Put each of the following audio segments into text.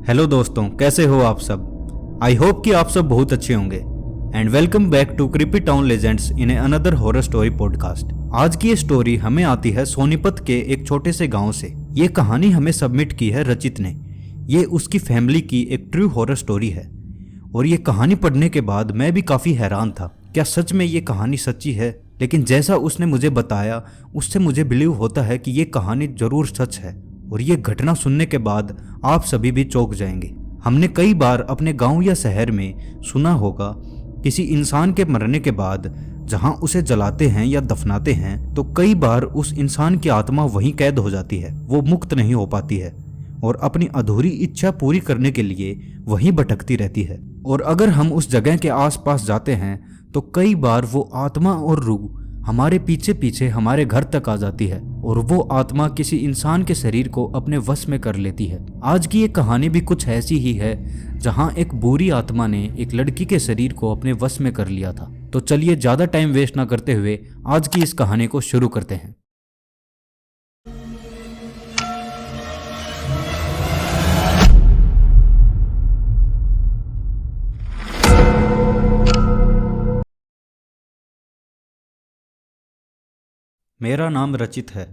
Hello दोस्तों, कैसे हो आप सब। आई होप कि आप सब बहुत अच्छे होंगे and welcome back to creepy town legends in another horror story podcast. आज की ये स्टोरी हमें आती है सोनीपत के एक छोटे से गांव से। ये कहानी हमें सबमिट की है रचित ने। ये उसकी फैमिली की एक ट्रू हॉरर स्टोरी है और ये कहानी पढ़ने के बाद मैं भी काफ़ी हैरान था, क्या सच में ये कहानी सच्ची है। लेकिन जैसा उसने मुझे बताया उससे मुझे बिलीव होता है कि ये कहानी जरूर सच है और ये घटना सुनने के बाद आप सभी भी चौंक जाएंगे। हमने कई बार अपने गांव या शहर में सुना होगा किसी इंसान के मरने के बाद जहां उसे जलाते हैं या दफनाते हैं तो कई बार उस इंसान की आत्मा वहीं कैद हो जाती है, वो मुक्त नहीं हो पाती है और अपनी अधूरी इच्छा पूरी करने के लिए वहीं भटकती रहती है। और अगर हम उस जगह के आसपास जाते हैं तो कई बार वो आत्मा और रूह हमारे पीछे पीछे हमारे घर तक आ जाती है और वो आत्मा किसी इंसान के शरीर को अपने वश में कर लेती है। आज की ये कहानी भी कुछ ऐसी ही है जहां एक बुरी आत्मा ने एक लड़की के शरीर को अपने वश में कर लिया था। तो चलिए ज्यादा टाइम वेस्ट ना करते हुए आज की इस कहानी को शुरू करते हैं। मेरा नाम रचित है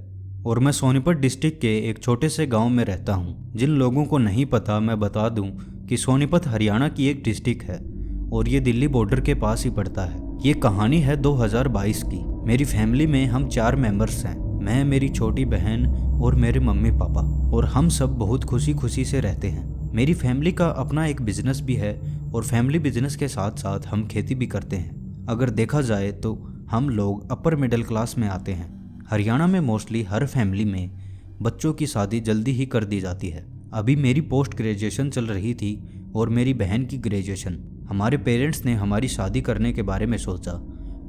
और मैं सोनीपत डिस्ट्रिक्ट के एक छोटे से गांव में रहता हूं। जिन लोगों को नहीं पता मैं बता दूं कि सोनीपत हरियाणा की एक डिस्ट्रिक्ट है और ये दिल्ली बॉर्डर के पास ही पड़ता है। ये कहानी है 2022 की। मेरी फैमिली में हम 4 मेंबर्स हैं, मैं, मेरी छोटी बहन और मेरे मम्मी पापा, और हम सब बहुत खुशी खुशी से रहते हैं। मेरी फैमिली का अपना एक बिजनेस भी है और फैमिली बिजनेस के साथ साथ हम खेती भी करते हैं। अगर देखा जाए तो हम लोग अपर मिडिल क्लास में आते हैं। हरियाणा में मोस्टली हर फैमिली में बच्चों की शादी जल्दी ही कर दी जाती है। अभी मेरी पोस्ट ग्रेजुएशन चल रही थी और मेरी बहन की ग्रेजुएशन। हमारे पेरेंट्स ने हमारी शादी करने के बारे में सोचा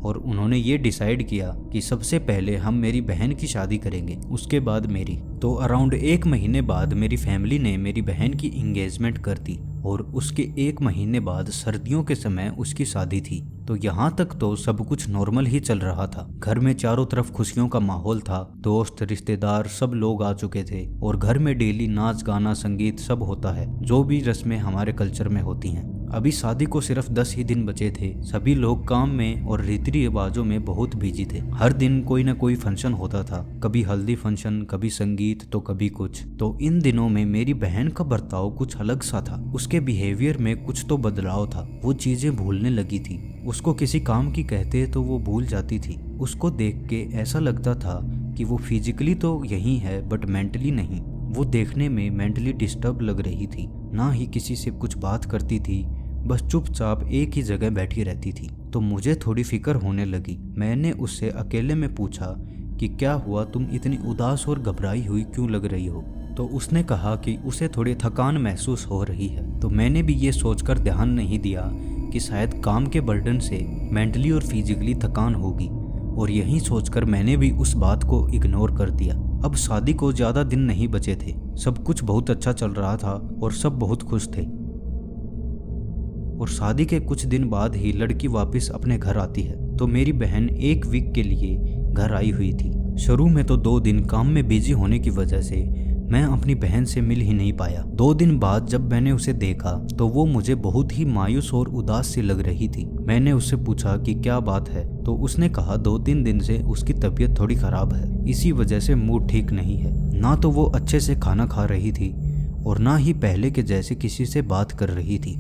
और उन्होंने ये डिसाइड किया कि सबसे पहले हम मेरी बहन की शादी करेंगे, उसके बाद मेरी। तो अराउंड 1 महीने बाद मेरी फैमिली ने मेरी बहन की इंगेजमेंट कर दी और उसके 1 महीने बाद सर्दियों के समय उसकी शादी थी। तो यहाँ तक तो सब कुछ नॉर्मल ही चल रहा था। घर में चारों तरफ खुशियों का माहौल था, दोस्त रिश्तेदार सब लोग आ चुके थे और घर में डेली नाच गाना संगीत सब होता है, जो भी रस्में हमारे कल्चर में होती हैं। अभी शादी को सिर्फ 10 ही दिन बचे थे। सभी लोग काम में और रीति रिवाजों में बहुत बिजी थे। हर दिन कोई ना कोई फंक्शन होता था, कभी हल्दी फंक्शन, कभी संगीत तो कभी कुछ। तो इन दिनों में मेरी बहन का बर्ताव कुछ अलग सा था। उसके बिहेवियर में कुछ तो बदलाव था। वो चीजें भूलने लगी थी। उसको किसी काम की कहते तो वो भूल जाती थी। उसको देख के ऐसा लगता था कि वो फिजिकली तो यही है बट मेंटली नहीं। वो देखने में मेंटली डिस्टर्ब लग रही थी, ना ही किसी से कुछ बात करती थी, बस चुपचाप एक ही जगह बैठी रहती थी। तो मुझे थोड़ी फिक्र होने लगी। मैंने उससे अकेले में पूछा कि क्या हुआ, तुम इतनी उदास और घबराई हुई क्यों लग रही हो। तो उसने कहा कि उसे थोड़ी थकान महसूस हो रही है। तो मैंने भी ये सोचकर ध्यान नहीं दिया कि शायद काम के बर्डन से मेंटली और फिजिकली थकान होगी, और यही सोचकर मैंने भी उस बात को इग्नोर कर दिया। अब शादी को ज़्यादा दिन नहीं बचे थे। सब कुछ बहुत अच्छा चल रहा था और सब बहुत खुश थे। और शादी के कुछ दिन बाद ही लड़की वापस अपने घर आती है। तो मेरी बहन 1 वीक के लिए घर आई हुई थी। शुरू में तो 2 दिन काम में बिजी होने की वजह से मैं अपनी बहन से मिल ही नहीं पाया। 2 दिन बाद जब मैंने उसे देखा तो वो मुझे बहुत ही मायूस और उदास सी लग रही थी। मैंने उससे पूछा कि क्या बात है, तो उसने कहा 2-3 दिन से उसकी तबीयत थोड़ी खराब है, इसी वजह से मूड ठीक नहीं है। ना तो वो अच्छे से खाना खा रही थी और ना ही पहले के जैसे किसी से बात कर रही थी।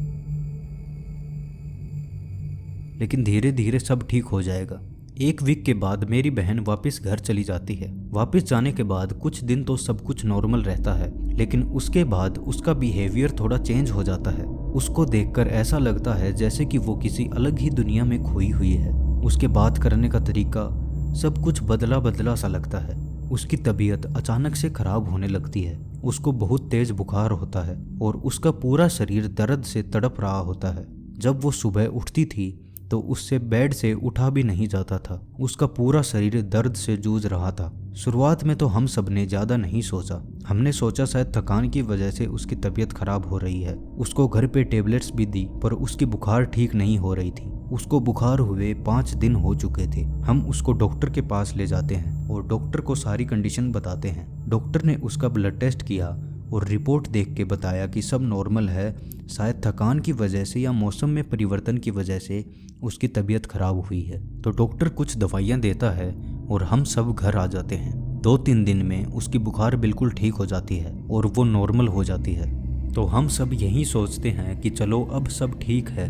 लेकिन धीरे धीरे सब ठीक हो जाएगा। 1 वीक के बाद मेरी बहन वापस घर चली जाती है। वापस जाने के बाद कुछ दिन तो सब कुछ नॉर्मल रहता है, लेकिन उसके बाद उसका बिहेवियर थोड़ा चेंज हो जाता है। उसको देखकर ऐसा लगता है जैसे कि वो किसी अलग ही दुनिया में खोई हुई है। उसके बात करने का तरीका सब कुछ बदला बदला सा लगता है। उसकी तबीयत अचानक से खराब होने लगती है। उसको बहुत तेज बुखार होता है और उसका पूरा शरीर दर्द से तड़प रहा होता है। जब वो सुबह उठती थी तो उससे बेड से उठा भी नहीं जाता था। उसका पूरा शरीर दर्द से जूझ रहा था। शुरुआत में तो हम सब ने ज़्यादा नहीं सोचा। हमने सोचा शायद थकान की वजह से उसकी तबीयत खराब हो रही है। उसको घर पे टेबलेट्स भी दी पर उसकी बुखार ठीक नहीं हो रही थी। उसको बुखार हुए 5 दिन हो चुके थे। हम उसको डॉक्टर के पास ले जाते हैं और डॉक्टर को सारी कंडीशन बताते हैं। डॉक्टर ने उसका ब्लड टेस्ट किया और रिपोर्ट देख के बताया कि सब नॉर्मल है, शायद थकान की वजह से या मौसम में परिवर्तन की वजह से उसकी तबीयत खराब हुई है। तो डॉक्टर कुछ दवाइयाँ देता है और हम सब घर आ जाते हैं। 2-3 दिन में उसकी बुखार बिल्कुल ठीक हो जाती है और वो नॉर्मल हो जाती है। तो हम सब यही सोचते हैं कि चलो अब सब ठीक है,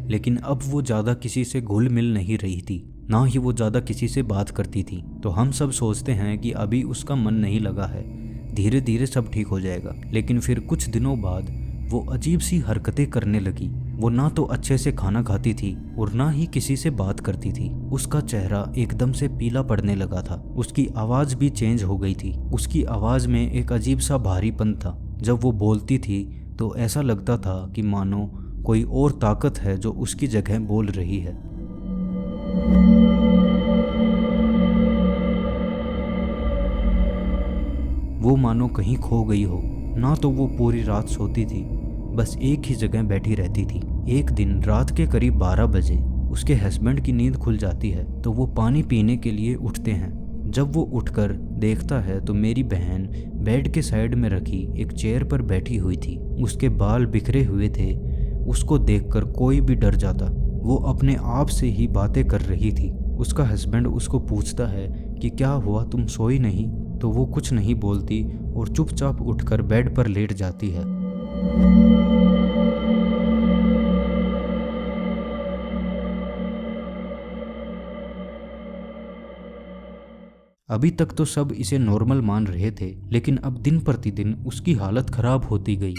लेकिन अब वो ज़्यादा किसी से घुल मिल नहीं रही थी, ना ही वो ज़्यादा किसी से बात करती थी। तो हम सब सोचते हैं कि अभी उसका मन नहीं लगा है, धीरे धीरे सब ठीक हो जाएगा। लेकिन फिर कुछ दिनों बाद वो अजीब सी हरकतें करने लगी। वो ना तो अच्छे से खाना खाती थी और ना ही किसी से बात करती थी। उसका चेहरा एकदम से पीला पड़ने लगा था। उसकी आवाज़ भी चेंज हो गई थी। उसकी आवाज़ में एक अजीब सा भारीपन था। जब वो बोलती थी तो ऐसा लगता था कि मानो कोई और ताकत है जो उसकी जगह बोल रही है। वो मानो कहीं खो गई हो। ना तो वो पूरी रात सोती थी, बस एक ही जगह बैठी रहती थी। एक दिन रात के करीब 12 बजे उसके हस्बैंड की नींद खुल जाती है, तो वो पानी पीने के लिए उठते हैं। जब वो उठकर देखता है तो मेरी बहन बेड के साइड में रखी एक चेयर पर बैठी हुई थी। उसके बाल बिखरे हुए थे। उसको देखकर कोई भी डर जाता। वो अपने आप से ही बातें कर रही थी। उसका हस्बैंड उसको पूछता है कि क्या हुआ, तुम सोई नहीं? तो वो कुछ नहीं बोलती और चुपचाप उठकर बेड पर लेट जाती है। अभी तक तो सब इसे नॉर्मल मान रहे थे, लेकिन अब दिन प्रतिदिन उसकी हालत खराब होती गई।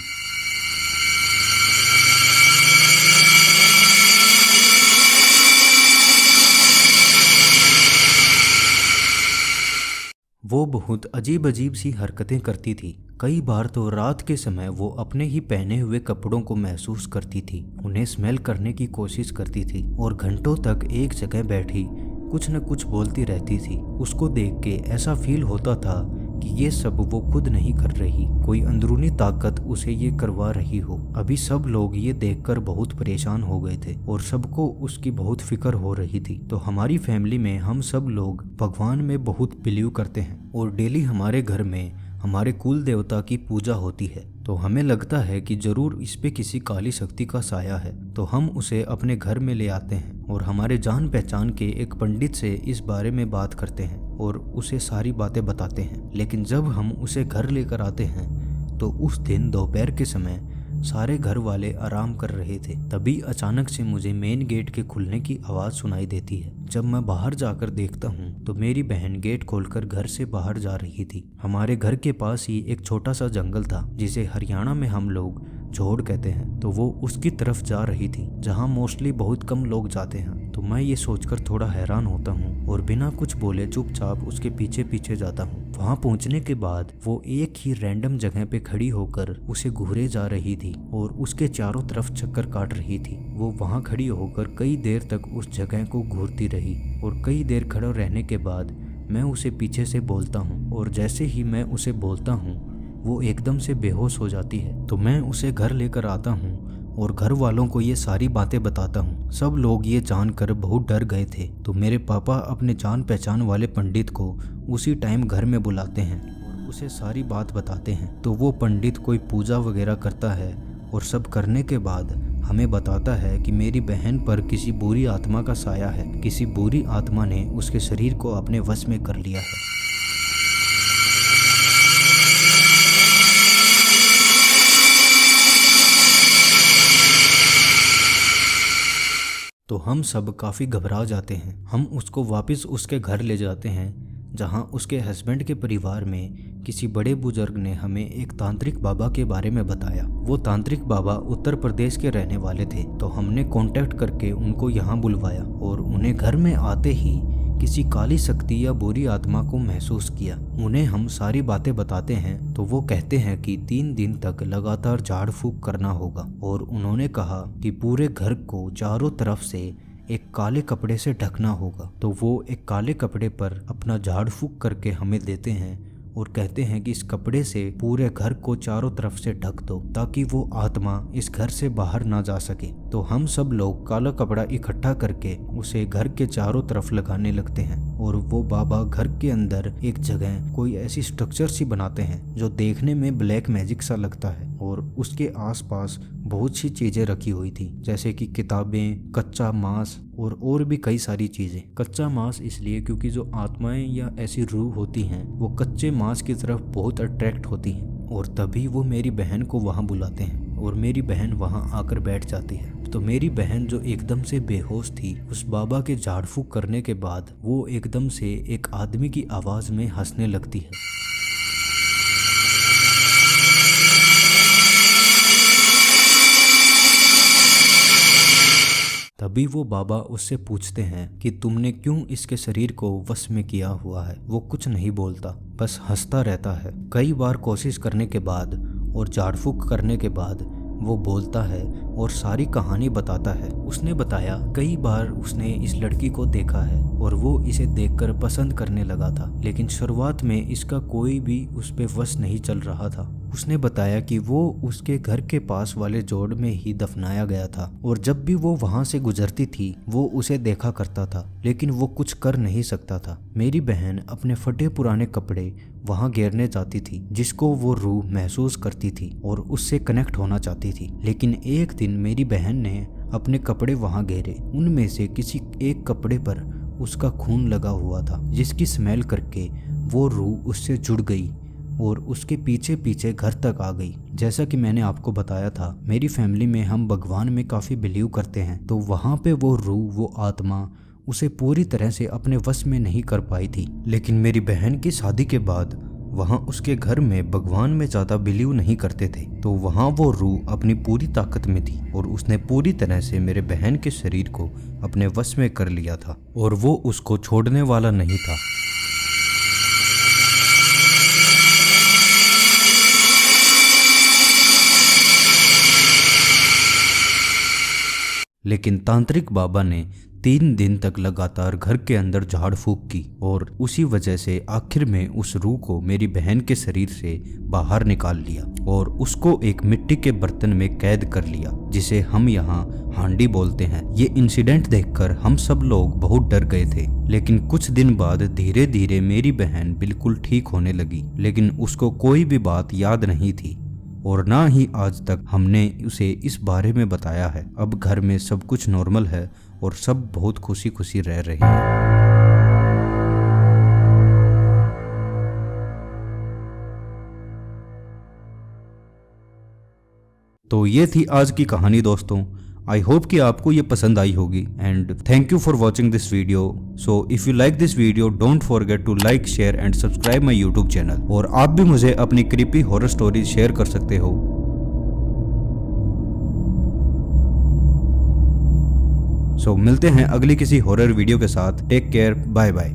वो बहुत अजीब अजीब सी हरकतें करती थी। कई बार तो रात के समय वो अपने ही पहने हुए कपड़ों को महसूस करती थी, उन्हें स्मेल करने की कोशिश करती थी और घंटों तक एक जगह बैठी कुछ न कुछ बोलती रहती थी। उसको देख के ऐसा फील होता था कि ये सब वो खुद नहीं कर रही, कोई अंदरूनी ताकत उसे ये करवा रही हो। अभी सब लोग ये देखकर बहुत परेशान हो गए थे और सबको उसकी बहुत फिक्र हो रही थी। तो हमारी फैमिली में हम सब लोग भगवान में बहुत बिलीव करते हैं और डेली हमारे घर में हमारे कुल देवता की पूजा होती है। तो हमें लगता है कि जरूर इस पे किसी काली शक्ति का साया है। तो हम उसे अपने घर में ले आते हैं और हमारे जान पहचान के एक पंडित से इस बारे में बात करते हैं और उसे सारी बातें बताते हैं। लेकिन जब हम उसे घर लेकर आते हैं तो उस दिन दोपहर के समय सारे घर वाले आराम कर रहे थे। तभी अचानक से मुझे मेन गेट के खुलने की आवाज़ सुनाई देती है। जब मैं बाहर जाकर देखता हूँ तो मेरी बहन गेट खोलकर घर से बाहर जा रही थी। हमारे घर के पास ही एक छोटा सा जंगल था जिसे हरियाणा में हम लोग झोड़ कहते हैं। तो वो उसकी तरफ जा रही थी जहाँ मोस्टली बहुत कम लोग जाते हैं। तो मैं ये सोचकर थोड़ा हैरान होता हूँ और बिना कुछ बोले चुपचाप उसके पीछे पीछे जाता हूँ। वहाँ पहुँचने के बाद वो एक ही रैंडम जगह पे खड़ी होकर उसे घूरे जा रही थी और उसके चारों तरफ चक्कर काट रही थी। वो वहाँ खड़ी होकर कई देर तक उस जगह को घूरती रही और कई देर खड़ा रहने के बाद मैं उसे पीछे से बोलता हूँ और जैसे ही मैं उसे बोलता हूँ वो एकदम से बेहोश हो जाती है। तो मैं उसे घर लेकर आता हूँ और घर वालों को ये सारी बातें बताता हूँ। सब लोग ये जानकर बहुत डर गए थे। तो मेरे पापा अपने जान पहचान वाले पंडित को उसी टाइम घर में बुलाते हैं और उसे सारी बात बताते हैं। तो वो पंडित कोई पूजा वगैरह करता है और सब करने के बाद हमें बताता है कि मेरी बहन पर किसी बुरी आत्मा का साया है। किसी बुरी आत्मा ने उसके शरीर को अपने वश में कर लिया है। तो हम सब काफ़ी घबरा जाते हैं। हम उसको वापस उसके घर ले जाते हैं जहां उसके हस्बैंड के परिवार में किसी बड़े बुजुर्ग ने हमें एक तांत्रिक बाबा के बारे में बताया। वो तांत्रिक बाबा उत्तर प्रदेश के रहने वाले थे। तो हमने कांटेक्ट करके उनको यहाँ बुलवाया और उन्हें घर में आते ही किसी काली शक्ति या बुरी आत्मा को महसूस किया। उन्हें हम सारी बातें बताते हैं तो वो कहते हैं कि 3 दिन तक लगातार झाड़ फूक करना होगा और उन्होंने कहा कि पूरे घर को चारों तरफ से एक काले कपड़े से ढकना होगा। तो वो एक काले कपड़े पर अपना झाड़ फूक करके हमें देते हैं और कहते हैं कि इस कपड़े से पूरे घर को चारों तरफ से ढक दो ताकि वो आत्मा इस घर से बाहर ना जा सके। तो हम सब लोग काला कपड़ा इकट्ठा करके उसे घर के चारों तरफ लगाने लगते हैं और वो बाबा घर के अंदर एक जगह कोई ऐसी स्ट्रक्चर सी बनाते हैं जो देखने में ब्लैक मैजिक सा लगता है और उसके आसपास बहुत सी चीजें रखी हुई थी, जैसे कि किताबें, कच्चा मांस और भी कई सारी चीजें। कच्चा मांस इसलिए क्योंकि जो आत्माएं या ऐसी रूह होती हैं वो कच्चे मांस की तरफ बहुत अट्रैक्ट होती हैं और तभी वो मेरी बहन को वहाँ बुलाते हैं और मेरी बहन वहाँ आकर बैठ जाती है। तो मेरी बहन जो एकदम से बेहोश थी, उस बाबा के झाड़ फूक करने के बाद वो एकदम से एक आदमी की आवाज में हंसने लगती है। तभी वो बाबा उससे पूछते हैं कि तुमने क्यों इसके शरीर को वश में किया हुआ है। वो कुछ नहीं बोलता, बस हंसता रहता है। कई बार कोशिश करने के बाद और झाड़ फूक करने के बाद वो बोलता है और सारी कहानी बताता है। उसने बताया कई बार उसने इस लड़की को देखा है और वो इसे देखकर पसंद करने लगा था, लेकिन शुरुआत में इसका कोई भी उस पे वश नहीं चल रहा था। उसने बताया कि वो उसके घर के पास वाले जोड़ में ही दफनाया गया था और जब भी वो वहां से गुजरती थी वो उसे देखा करता था, लेकिन वो कुछ कर नहीं सकता था। मेरी बहन अपने फटे पुराने कपड़े वहां घेरने जाती थी, जिसको वो रूह महसूस करती थी और उससे कनेक्ट होना चाहती थी। लेकिन एक दिन मेरी बहन ने अपने कपड़े वहां घेरे। उनमें से किसी एक कपड़े पर उसका खून लगा हुआ था, जिसकी स्मेल करके वो रूह उससे जुड़ गई और उसके पीछे पीछे घर तक आ गई। जैसा कि मैंने आपको बताया था, मेरी फैमिली में हम भगवान में काफ़ी बिलीव करते हैं, तो वहाँ पे वो रूह, वो आत्मा उसे पूरी तरह से अपने वश में नहीं कर पाई थी। लेकिन मेरी बहन की शादी के बाद वहाँ उसके घर में भगवान में ज़्यादा बिलीव नहीं करते थे, तो वहाँ वो रूह अपनी पूरी ताकत में थी और उसने पूरी तरह से मेरे बहन के शरीर को अपने वश में कर लिया था और वो उसको छोड़ने वाला नहीं था। लेकिन तांत्रिक बाबा ने 3 दिन तक लगातार घर के अंदर झाड़ फूक की और उसी वजह से आखिर में उस रूह को मेरी बहन के शरीर से बाहर निकाल लिया और उसको एक मिट्टी के बर्तन में कैद कर लिया, जिसे हम यहाँ हांडी बोलते हैं। ये इंसिडेंट देखकर हम सब लोग बहुत डर गए थे, लेकिन कुछ दिन बाद धीरे धीरे मेरी बहन बिल्कुल ठीक होने लगी, लेकिन उसको कोई भी बात याद नहीं थी और ना ही आज तक हमने उसे इस बारे में बताया है। अब घर में सब कुछ नॉर्मल है और सब बहुत खुशी खुशी रह रहे हैं। तो ये थी आज की कहानी दोस्तों। आई होप कि आपको ये पसंद आई होगी and thank you for watching this video. So if you like this video don't forget to like, share and subscribe my YouTube channel. और आप भी मुझे अपनी क्रीपी हॉरर स्टोरीज शेयर कर सकते हो। सो मिलते हैं अगली किसी हॉरर वीडियो के साथ। Take care, bye bye.